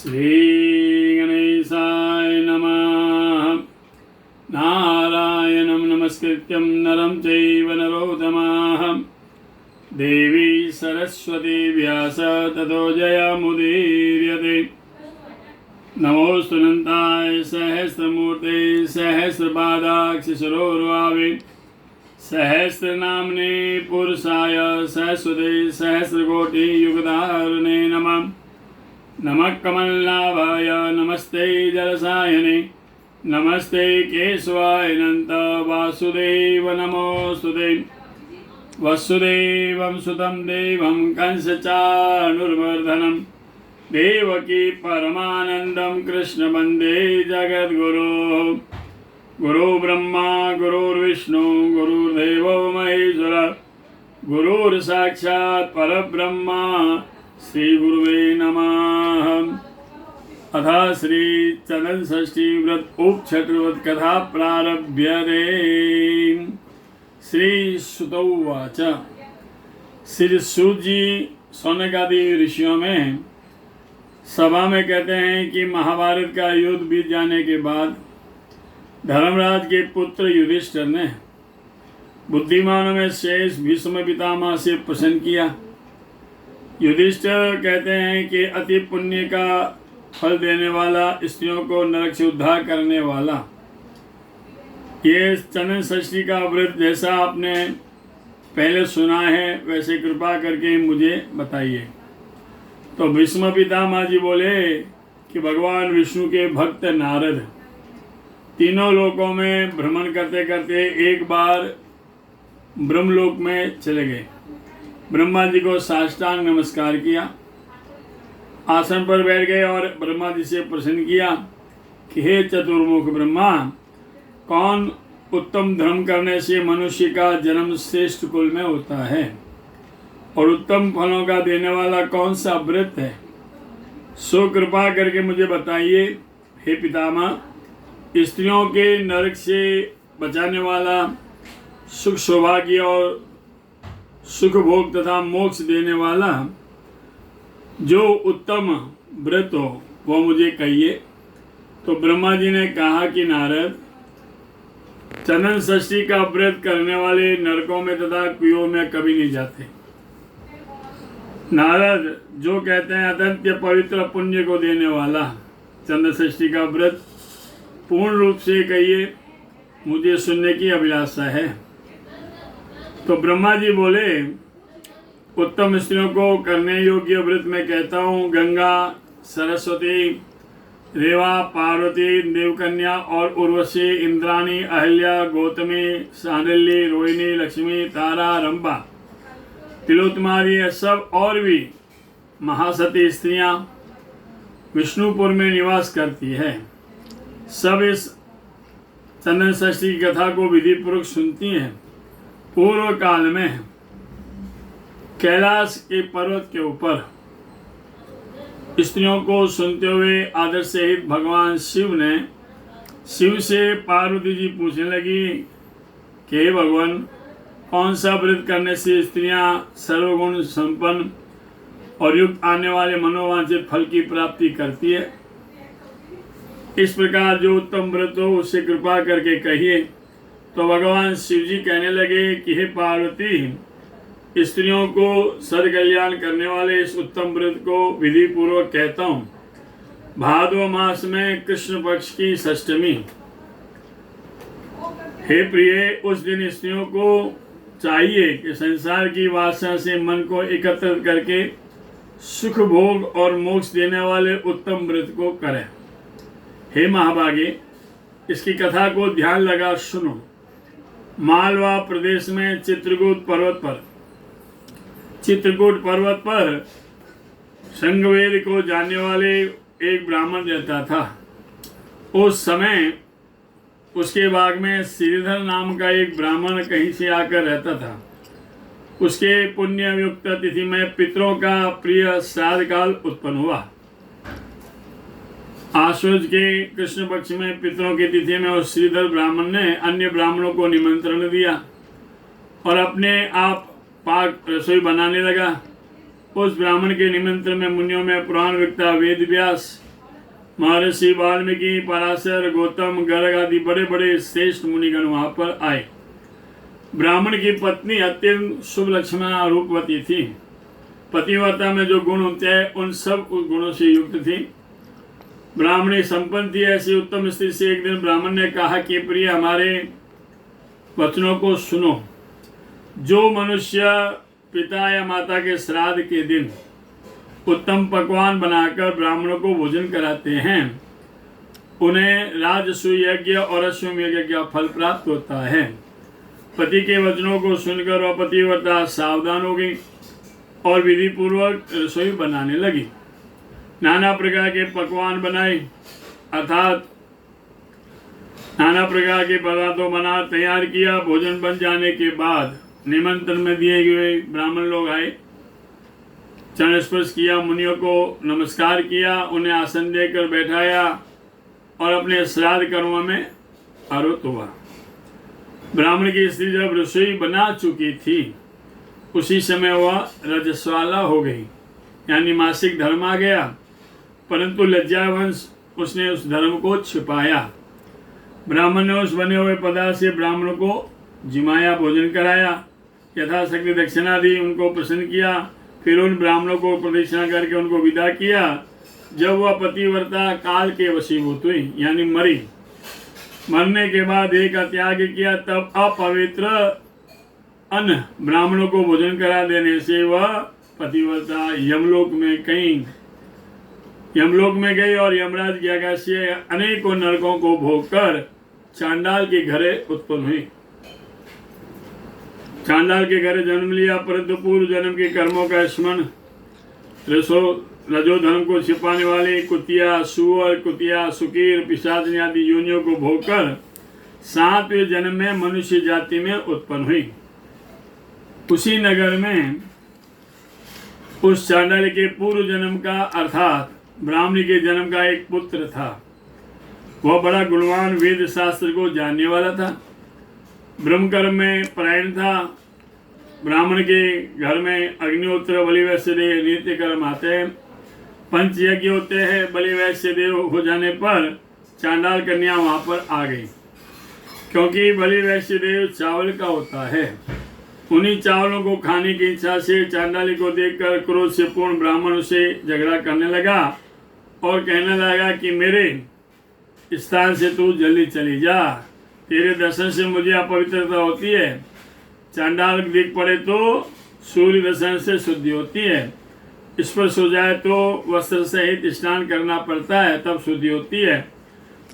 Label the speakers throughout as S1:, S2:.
S1: श्रीगणेशाय नमः। नारायणं नमस्कृत्यं नरं चैव नरोत्तमः देवी सरस्वती व्यास ततो जयमुदीर्यते। नमोऽस्तु अनन्ताय सहस्रमूर्ते सहस्रपादाक्षिशरोर्वावे सहस्रनाम्ने पुरुषाय सहस्रते सहस्रकोटियुगधारिणे नमः। नमः कमलनाभाय नमस्ते जलसायने नमस्ते केशवाय अनंत वासुदेव नमोस्तुते। वसुदेवं सुतं देवं कंसचाणूरमर्दनं देवकी परमानन्दं कृष्ण वन्दे जगद्गुरो। गुरु ब्रह्मा गुरुर्विष्णु गुरुर्देवो महेश्वर गुरुर्साक्षात् परब्रह्मा श्री गुरुवे नमः। अथ श्री चंदन षष्ठी व्रत उपछत्रवत कथा प्रारभ्यते। श्री सुतोवाच। श्री सूत जी सौनकादि ऋषियों में सभा में कहते हैं कि महाभारत का युद्ध बीत जाने के बाद धर्मराज के पुत्र युधिष्ठिर ने बुद्धिमानों में शेष भीष्म पितामह से प्रश्न किया। युधिष्ठिर कहते हैं कि अति पुण्य का फल देने वाला, स्त्रियों को नरक से उद्धार करने वाला ये चंदन षष्ठी का व्रत जैसा आपने पहले सुना है वैसे कृपा करके मुझे बताइए। तो भीष्म पितामह जी बोले कि भगवान विष्णु के भक्त नारद तीनों लोकों में भ्रमण करते करते एक बार ब्रह्मलोक में चले गए। ब्रह्मा जी को साष्टांग नमस्कार किया, आसन पर बैठ गए और ब्रह्मा जी से प्रश्न किया कि हे चतुर्मुख ब्रह्मा, कौन उत्तम धर्म करने से मनुष्य का जन्म श्रेष्ठ कुल में होता है और उत्तम फलों का देने वाला कौन सा व्रत है, सो कृपा करके मुझे बताइए। हे पितामह, स्त्रियों के नरक से बचाने वाला, सुख सौभाग्य और सुख भोग तथा मोक्ष देने वाला जो उत्तम व्रत हो वो मुझे कहिए। तो ब्रह्मा जी ने कहा कि नारद, चंदन षष्ठी का व्रत करने वाले नरकों में तथा कुओं में कभी नहीं जाते। नारद जो कहते हैं अत्यंत पवित्र पुण्य को देने वाला चंदन षष्ठी का व्रत पूर्ण रूप से कहिए, मुझे सुनने की अभिलाषा है। तो ब्रह्मा जी बोले, उत्तम स्त्रियों को करने योग्य व्रत में कहता हूँ गंगा, सरस्वती, रेवा, पार्वती, देवकन्या और उर्वशी, इंद्राणी, अहल्या, गौतमी, सांडल्य, रोहिणी, लक्ष्मी, तारा, रंभा, तिलोत्तमारी, ये सब और भी महासती स्त्रियाँ विष्णुपुर में निवास करती है। सब इस चंदन षष्ठी की कथा को विधि पूर्वक सुनती हैं। पूर्व काल में कैलाश के पर्वत के ऊपर स्त्रियों को सुनते हुए आदर सहित भगवान शिव ने शिव से पार्वती जी पूछने लगी कि हे भगवान, कौन सा व्रत करने से स्त्रियां सर्वगुण संपन्न और युक्त आने वाले मनोवांछित फल की प्राप्ति करती है। इस प्रकार जो उत्तम व्रत हो उससे कृपा करके कहिए। तो भगवान शिव जी कहने लगे कि हे पार्वती, स्त्रियों को सदकल्याण करने वाले इस उत्तम व्रत को विधि पूर्वक कहता हूँ। भादव मास में कृष्ण पक्ष की षष्ठमी, हे प्रिय, उस दिन स्त्रियों को चाहिए कि संसार की वासना से मन को एकत्रित करके सुख भोग और मोक्ष देने वाले उत्तम व्रत को करें। हे महाभागे, इसकी कथा को ध्यान लगा सुनो। मालवा प्रदेश में चित्रकूट पर्वत पर संगवेद को जानने वाले एक ब्राह्मण रहता था। उस समय उसके बाग में श्रीधर नाम का एक ब्राह्मण कहीं से आकर रहता था। उसके पुण्य युक्त तिथि में पितरों का प्रिय श्राद्ध काल उत्पन्न हुआ। आश्वज के कृष्ण पक्ष में पितरों की तिथि में उस श्रीधर ब्राह्मण ने अन्य ब्राह्मणों को निमंत्रण दिया और अपने आप पाक रसोई बनाने लगा। उस ब्राह्मण के निमंत्रण में मुनियों में पुराण वक्ता वेद व्यास, महर्षि वाल्मीकि, पराशर, गौतम, गर्ग आदि बड़े बड़े श्रेष्ठ मुनिगण वहां पर आए। ब्राह्मण की पत्नी अत्यंत शुभ लक्षणा रूपवती थी। पतिव्रता में जो गुण होते हैं उन सब गुणों से युक्त थी। ब्राह्मणी संपन्न थी। ऐसी उत्तम स्त्री से एक दिन ब्राह्मण ने कहा कि प्रिय, हमारे वचनों को सुनो। जो मनुष्य पिता या माता के श्राद्ध के दिन उत्तम पकवान बनाकर ब्राह्मणों को भोजन कराते हैं, उन्हें राजसूय यज्ञ और अश्वमेध यज्ञ का फल प्राप्त होता है। पति के वचनों को सुनकर वह पतिव्रता सावधान हो गई और विधि पूर्वक रसोई बनाने लगी। नाना प्रकार के पकवान बनाए, अर्थात नाना प्रकार के पदार्थों बना तैयार किया। भोजन बन जाने के बाद निमंत्रण में दिए गए ब्राह्मण लोग आए, चरण स्पर्श किया, मुनियों को नमस्कार किया, उन्हें आसन देकर बैठाया और अपने श्राद्ध कर्मों में आरूढ़ हुआ। ब्राह्मण की स्त्री जब रसोई बना चुकी थी, उसी समय वह रजस्वाला हो गई, यानी मासिक धर्म आ गया। परंतु लज्जावंश उसने उस धर्म को छिपाया। ब्राह्मण ने उस बने हुए पदार्थ से ब्राह्मणों को जिमाया, भोजन कराया, यथाशक्ति दक्षिणा दी, उनको प्रसन्न किया। फिर उन ब्राह्मणों को प्रदक्षिणा करके उनको विदा किया। जब वह पतिव्रता काल के वशीभूत हुई, यानी मरी, मरने के बाद देह का त्याग किया, तब अपवित्र अन्न ब्राह्मणों को भोजन करा देने से वह पतिव्रता यमलोक में गई और यमराज की आज्ञा से अनेकों नरकों को भोगकर चांडाल के घरे उत्पन्न हुई। चांडाल के घरे जन्म लिया, परंतु पूर्व जन्म के कर्मों का स्मरण रजो धर्म को छिपाने वाले कुतिया, सुअर, कुतिया, सुकीर, पिशाच आदि योनियों को भोगकर 7वें जन्म में मनुष्य जाति में उत्पन्न हुई। उसी नगर में उस चांडाल के पूर्व जन्म का अर्थात ब्राह्मणी के जन्म का एक पुत्र था। वह बड़ा गुणवान, वेद शास्त्र को जानने वाला था, ब्रह्मकर्म में परायण था। ब्राह्मण के घर में अग्निहोत्र, बलि वैश्य देव नित्य कर्म आते हैं, पंच यज्ञ होते हैं। बलि वैश्य देव हो जाने पर चांडाल कन्या वहां पर आ गई, क्योंकि बलि वैश्य देव चावल का होता है। उन्हीं चावलों को खाने की इच्छा से चांडाली को देखकर क्रोध से पूर्ण ब्राह्मण उसे झगड़ा करने लगा और कहने लगा कि मेरे स्थान से तू जल्दी चली जा, तेरे दर्शन से मुझे अपवित्रता होती है। चांडाल दिख पड़े तो सूर्य दर्शन से शुद्धि होती है, स्पर्श हो जाए तो वस्त्र सहित स्नान करना पड़ता है, तब शुद्धि होती है।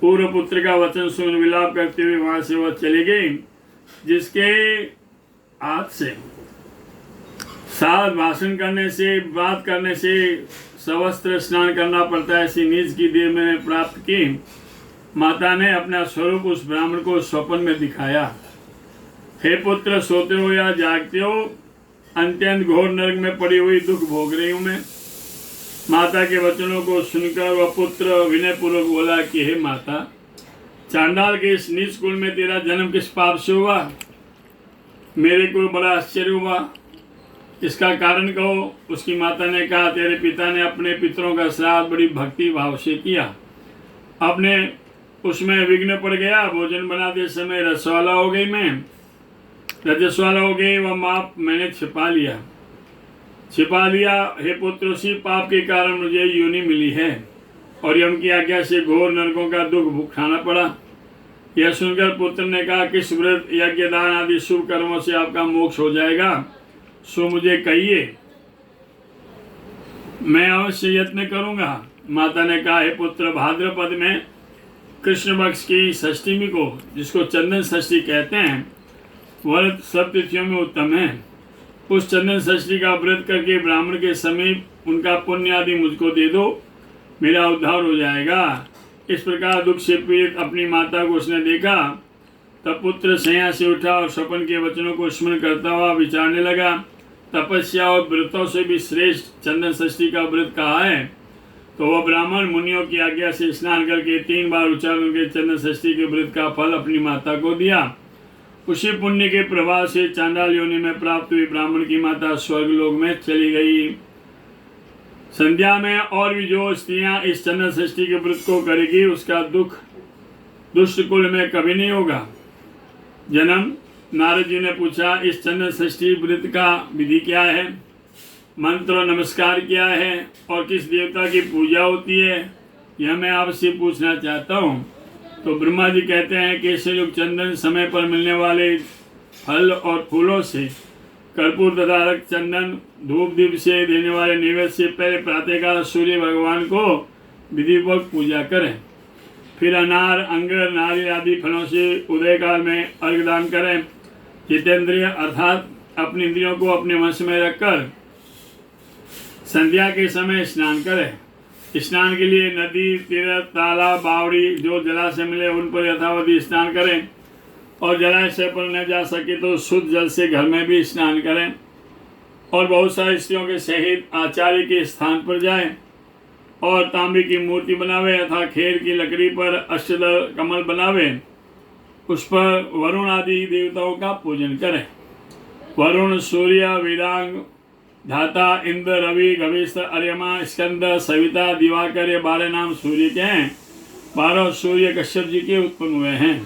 S1: पूर्व पुत्र का वचन सुन विलाप करते हुए वहां से वह चली गई, जिसके हाथ से साथ भाषण करने से, बात करने से सवस्त्र स्नान करना पड़ता है, ऐसी नीच की देह में प्राप्त की। माता ने अपना स्वरूप उस ब्राह्मण को स्वप्न में दिखाया। हे पुत्र, सोते हो या जागते हो, अत्यंत घोर नरक में पड़ी हुई दुख भोग रही हूं मैं। माता के वचनों को सुनकर वह पुत्र विनय पूर्वक बोला कि हे माता, चांडाल के इस नीच कुल में तेरा जन्म किस पाप से हुआ? मेरे को बड़ा आश्चर्य हुआ, इसका कारण कहो। उसकी माता ने कहा, तेरे पिता ने अपने पितरों का श्राद्ध बड़ी भक्ति भाव से किया, अपने उसमें विघ्न पड़ गया। भोजन बनाते समय रसवाला हो गई, मैं रजस्वाला हो गई, वह माप मैंने छिपा लिया। हे पुत्र, उसी पाप के कारण मुझे योनि मिली है और यम की आज्ञा से घोर नरकों का दुख भुगताना पड़ा। यह सुनकर पुत्र ने कहा, किस व्रत, यज्ञ, दान आदि शुभ कर्मों से आपका मोक्ष हो जाएगा, सो मुझे कहिए, मैं अवश्य यत्न करूंगा। माता ने कहा, हे पुत्र, भाद्रपद में कृष्ण पक्ष की षष्ठी को, जिसको चंदन षष्ठी कहते हैं, व्रत सब तिथियों में उत्तम है। उस चंदन षष्ठी का व्रत करके ब्राह्मण के समीप उनका पुण्य आदि मुझको दे दो, मेरा उद्धार हो जाएगा। इस प्रकार दुख से पीड़ित अपनी माता को उसने देखा। तब पुत्र शैया से उठा और स्वप्न के वचनों को स्मरण करता हुआ विचारने लगा, तपस्या और व्रतों से भी श्रेष्ठ चंदन षष्ठी का व्रत कहा है। तो वह ब्राह्मण मुनियों की आज्ञा से स्नान करके 3 बार उच्चारण के चंदन षष्ठी के व्रत का फल अपनी माता को दिया। उसी पुण्य के प्रभाव से चांडाल योनि में प्राप्त हुई ब्राह्मण की माता स्वर्ग लोक में चली गई। संध्या में और भी जो स्त्रियां इस चंद्र षष्ठी के व्रत को करेगी उसका दुख दुष्ट कुल में कभी नहीं होगा। जन्म नारद जी ने पूछा, इस चंद्र षष्ठी व्रत का विधि क्या है, मंत्र और नमस्कार क्या है और किस देवता की पूजा होती है, यह मैं आपसे पूछना चाहता हूँ। तो ब्रह्मा जी कहते हैं, केसर युक्त चंदन, समय पर मिलने वाले फल और फूलों से, कर्पूर तथा रक्त चंदन, धूप दीप से, देने वाले नैवेद्य से पहले प्रातःकाल सूर्य भगवान को विधिपूर्वक पूजा करें। फिर अनार, अंगूर, नारियल आदि फलों से उदय काल में अर्घदान करें। जितेंद्रिय अर्थात अपनी इंद्रियों को अपने वश में रखकर संध्या के समय स्नान करें। स्नान के लिए नदी, तीर्थ, तालाब, बावड़ी जो जलाशय मिले उन पर यथावधि स्नान करें और जलाशय पर न जा सके तो शुद्ध जल से घर में भी स्नान करें और बहुत सारी स्त्रियों के सहित आचार्य के स्थान पर जाएं और तांबे की मूर्ति बनावे अथवा खेर की लकड़ी पर अष्टदल कमल बनावे, उस पर वरुण आदि देवताओं का पूजन करें। वरुण, सूर्य, वेदांग, धाता, इंद्र, रवि, गविष्ठ, अर्यमा, स्कंद, सविता, दिवाकर, ये 12 नाम सूर्य के हैं। 12 सूर्य कश्यप जी के उत्पन्न हुए हैं।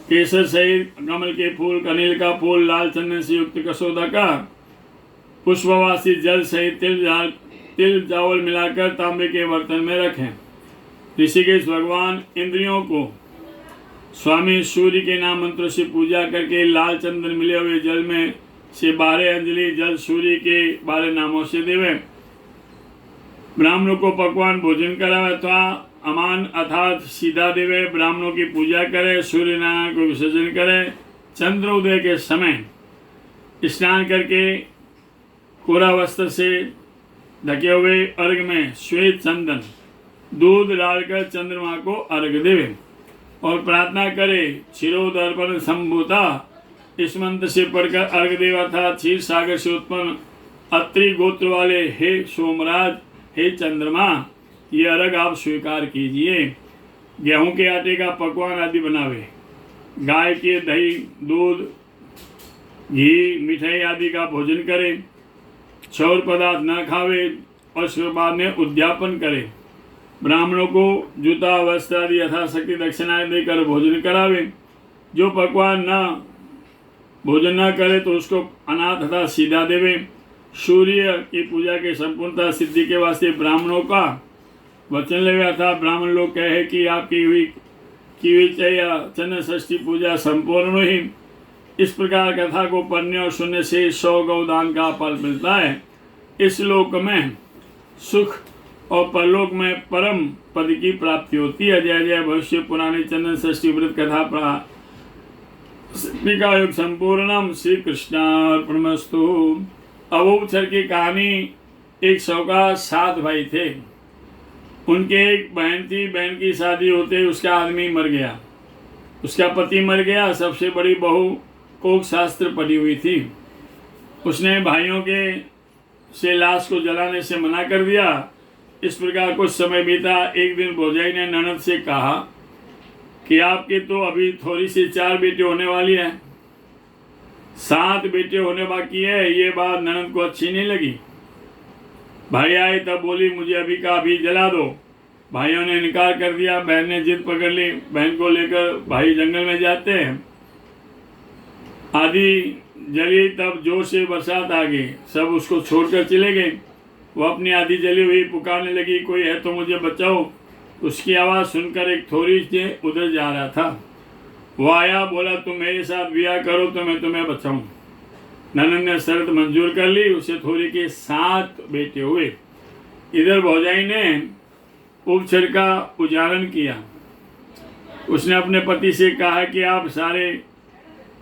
S1: केसर सहित कमल के फूल, कनील का फूल, लाल चंदन से युक्त कसौदा का, पुष्पवासी जल सहित तिल चावल मिलाकर तांबे के बर्तन में रखें। ऋषिकेश भगवान इंद्रियों को स्वामी सूर्य के नाम मंत्र से पूजा करके लाल चंदन मिले हुए जल में से 12 अंजलि जल सूर्य के 12 नामों से देवे। ब्राह्मणों को पकवान भोजन करावे अथवा अमान अर्थात सीधा देवे। ब्राह्मणों की पूजा करे, सूर्य नारायण को विसर्जन करे। चंद्रोदय के समय स्नान करके कोरा वस्त्र से ढके हुए अर्घ में श्वेत चंदन दूध डालकर चंद्रमा को अर्घ देवे और प्रार्थना करे, क्षीरोदर्पण संभूता इस मंत्र से पढ़कर अर्घ देव अर्थात क्षीर सागर से उत्पन्न अत्रि गोत्र वाले हे सोमराज, हे चंद्रमा, ये अर्घ आप स्वीकार कीजिए। गेहूं के आटे का पकवान आदि बनावे, गाय के दही, दूध, घी, मिठाई आदि का भोजन करे, छौर पदार्थ न खावे और उसके बाद में उद्यापन करे। ब्राह्मणों को जूता, वस्त्र आदि यथाशक्ति दक्षिणाएं देकर भोजन करावे। जो पकवान न भोजन न करे तो उसको अनाथ तथा सीधा देवे। सूर्य की पूजा के संपूर्णता सिद्धि के वास्ते ब्राह्मणों का वचन लेवे अर्थात ब्राह्मण लोग कहे कि आपकी हुई चाहिए चंद्र षष्ठी पूजा संपूर्ण हुई। इस प्रकार कथा को पढ़ने और सुनने से 100 गौदान का फल मिलता है। इस लोक में सुख और परलोक में परम पद की प्राप्ति होती है। जय जय भविष्य पुराने चंद्र षष्ठी व्रत कथा योग संपूर्णम। श्री कृष्णार्पणमस्तु। अबूबछर की कहानी, एक साहूकार 7 भाई थे। उनके एक बहन थी, बहन की शादी होते उसका आदमी मर गया, उसका पति मर गया। सबसे बड़ी बहू कोक शास्त्र पढ़ी हुई थी। उसने भाइयों के से लाश को जलाने से मना कर दिया। इस प्रकार कुछ समय बीता। एक दिन भौजाई ने ननद से कहा कि आपके तो अभी थोड़ी सी 4 बेटे होने वाली है, 7 बेटे होने बाकी है। ये बात ननद को अच्छी नहीं लगी। भाई आए तब बोली, मुझे अभी का अभी जला दो। भाइयों ने इनकार कर दिया। बहन ने जिद पकड़ ली। बहन को लेकर भाई जंगल में जाते हैं। आधी जली, तब जोर से बरसात आ गई। सब उसको छोड़कर चले गए। वो अपनी आधी जली हुई पुकारने लगी, कोई है तो मुझे बचाओ। उसकी आवाज़ सुनकर एक थोड़ी से उधर जा रहा था। वो आया, बोला तुम मेरे साथ ब्याह करो तो मैं तुम्हें बचाऊं। ननद ने शर्त मंजूर कर ली। उसे थोड़ी के 7 बेटे हुए। इधर भौजाई ने उपचर का उच्चारण किया। उसने अपने पति से कहा कि आप सारे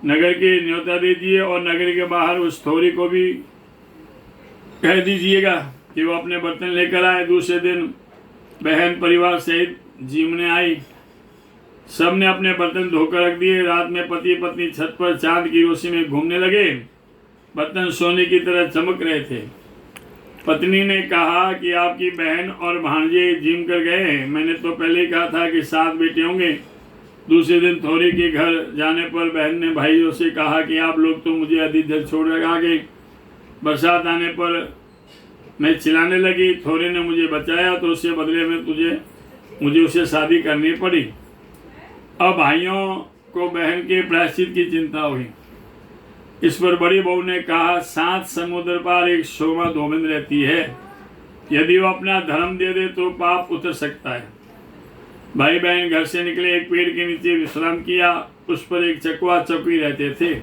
S1: नगर के न्योता दीजिए और नगर के बाहर उस थोड़ी को भी कह दीजिएगा कि वो अपने बर्तन लेकर आए। दूसरे दिन बहन परिवार सहित जीवने आई। सब ने अपने बर्तन धोकर रख दिए। रात में पति पत्नी छत पर चांद की रोशनी में घूमने लगे। बर्तन सोने की तरह चमक रहे थे। पत्नी ने कहा कि आपकी बहन और भांजे जिम कर गए। मैंने तो पहले ही कहा था कि 7 बेटे होंगे। दूसरे दिन थोड़ी के घर जाने पर बहन ने भाइयों से कहा कि आप लोग तो मुझे अधिक जल छोड़ आ गए। बरसात आने पर मैं चिल्लाने लगी। थोड़ी ने मुझे बचाया तो उसके बदले में मुझे उससे शादी करनी पड़ी। अब भाइयों को बहन के प्रायश्चित की चिंता हुई। इस पर बड़ी बहू ने कहा, 7 समुद्र पार एक सोमा धोबिन रहती है, यदि वो अपना धर्म दे दे तो पाप उतर सकता है। भाई बहन घर से निकले, एक पेड़ के नीचे विश्राम किया। उस पर एक चकवा चौकी रहते थे।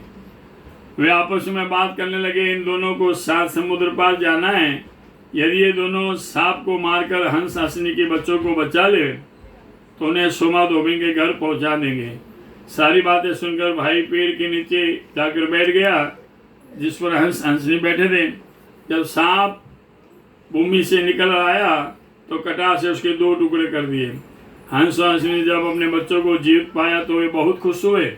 S1: वे आपस में बात करने लगे, इन दोनों को 7 समुद्र पार जाना है। यदि ये दोनों सांप को मारकर हंस हंसनी के बच्चों को बचा ले तो उन्हें सोमा धोबिन के घर पहुंचा देंगे। सारी बातें सुनकर भाई पेड़ के नीचे जाकर बैठ गया जिस पर हंस हंसनी बैठे थे। जब सांप भूमि से निकल आया तो कटार से उसके 2 टुकड़े कर दिए। हंस और हंसनी जब अपने बच्चों को जीवित पाया तो वे बहुत खुश हुए।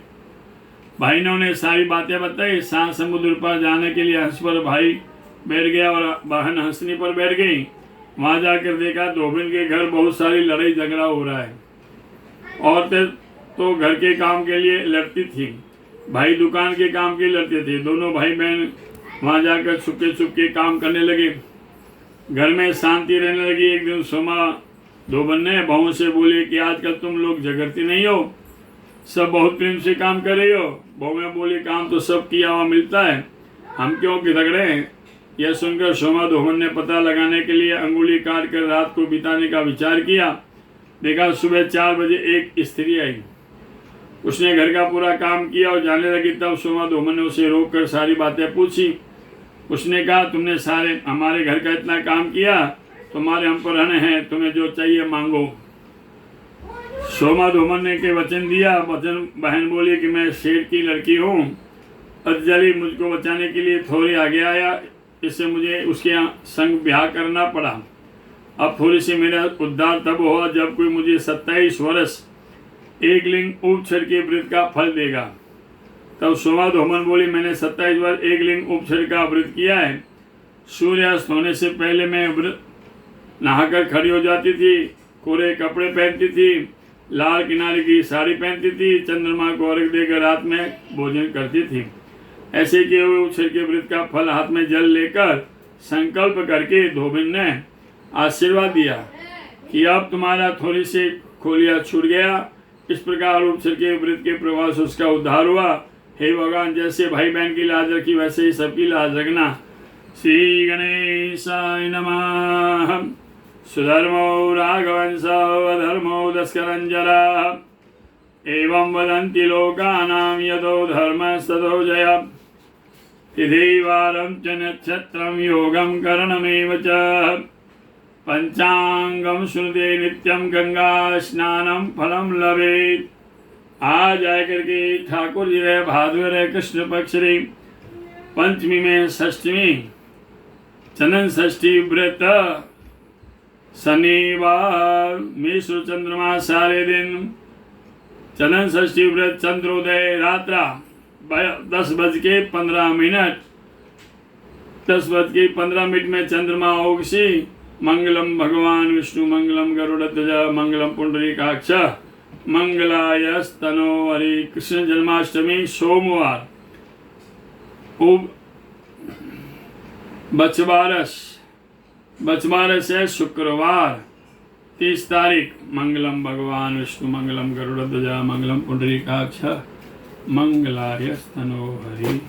S1: भाई ने उन्हें सारी बातें बताई। 7 समुद्र पर जाने के लिए हंस पर भाई बैठ गया और बहन हंसनी पर बैठ गई। वहां जाकर देखा धोबिन के घर बहुत सारी लड़ाई झगड़ा हो रहा है। औरतें तो घर के काम के लिए लड़ती थी, भाई दुकान के काम के लिए लड़ते थे। दोनों भाई बहन वहां जाकर छुपके छुपके काम करने लगे। घर में शांति रहने लगी। एक दिन सोमा धोबिन ने बहू से बोले कि आजकल तुम लोग झगड़ती नहीं हो, सब बहुत प्रेम से काम कर रही हो। बहू ने बोली, काम तो सब किया हुआ मिलता है, हम क्यों झगड़े। यह सुनकर सोमा धोबिन ने पता लगाने के लिए अंगुली काट कर रात को बिताने का विचार किया। देखा सुबह 4 बजे एक स्त्री आई। उसने घर का पूरा काम किया और जाने लगी। तब सोमा धोबिन ने उसे रोक कर सारी बातें पूछी। उसने कहा, तुमने सारे हमारे घर का इतना काम किया, तुम्हारे हम पर रहने हैं, तुम्हें जो चाहिए मांगो। सोमा धोबिन ने के वचन दिया। बहन बोली कि मैं शेठ की लड़की हूँ। अजली मुझको बचाने के लिए थोड़ी आगे आया, इससे मुझे उसके संग ब्याह करना पड़ा। अब थोड़ी सी मेरा उद्धार तब हुआ जब कोई मुझे 27 वर्ष एक लिंग उपचर के व्रत का फल देगा। तब सोमा धोबिन बोली, मैंने 27 वर्ष एक लिंग उपचर का व्रत किया है। सूर्यास्त होने से पहले मैं व्रत नहाकर खड़ी हो जाती थी, कोरे कपड़े पहनती थी, लाल किनारे की साड़ी पहनती थी, चंद्रमा को अर्घ देकर रात में भोजन करती थी। ऐसे किए हुए उपचर के व्रत का फल हाथ में जल लेकर संकल्प करके धोबिन ने आशीर्वाद दिया कि अब तुम्हारा थोड़ी से खोलिया छूट गया। इस प्रकार उपचर के व्रत के प्रभाव से उसका उद्धार हुआ। हे भगवान, जैसे भाई बहन की लाज रखी वैसे ही सबकी लाज रखना। श्री गणेशाय नमः। सुधर्मो राघवंशो अधर्मो दस्करंजरा एवं वदन्ति लोकानां यतो धर्मस्ततो जय। तिथिवारं च नक्षत्रं योगं करणमेव च पंचांगम श्रुते नित्यम गंगा स्नानम फलम लभेत। आज आकर के ठाकुर जी रहे भादवर है कृष्ण पक्ष रे पंचमी में षष्ठी चंदन षष्ठी व्रत शनिवार मिश्र चंद्रमा सारे दिन चंदन षष्ठी व्रत चंद्रोदय रात्रा 10:15 10:15 में चंद्रमा ओगसी। मंगलम भगवान विष्णु मंगलम गरुड़ध्वज मंगलम पुंडरीकाक्ष मंगलायस्तनो हरि। कृष्ण जन्माष्टमी सोमवार बचवारस है शुक्रवार 30 तारीख। मंगलम भगवान विष्णु मंगलम गरुड़ध्वज मंगलम पुंडरीकाक्ष मंगलायस्तनो हरि।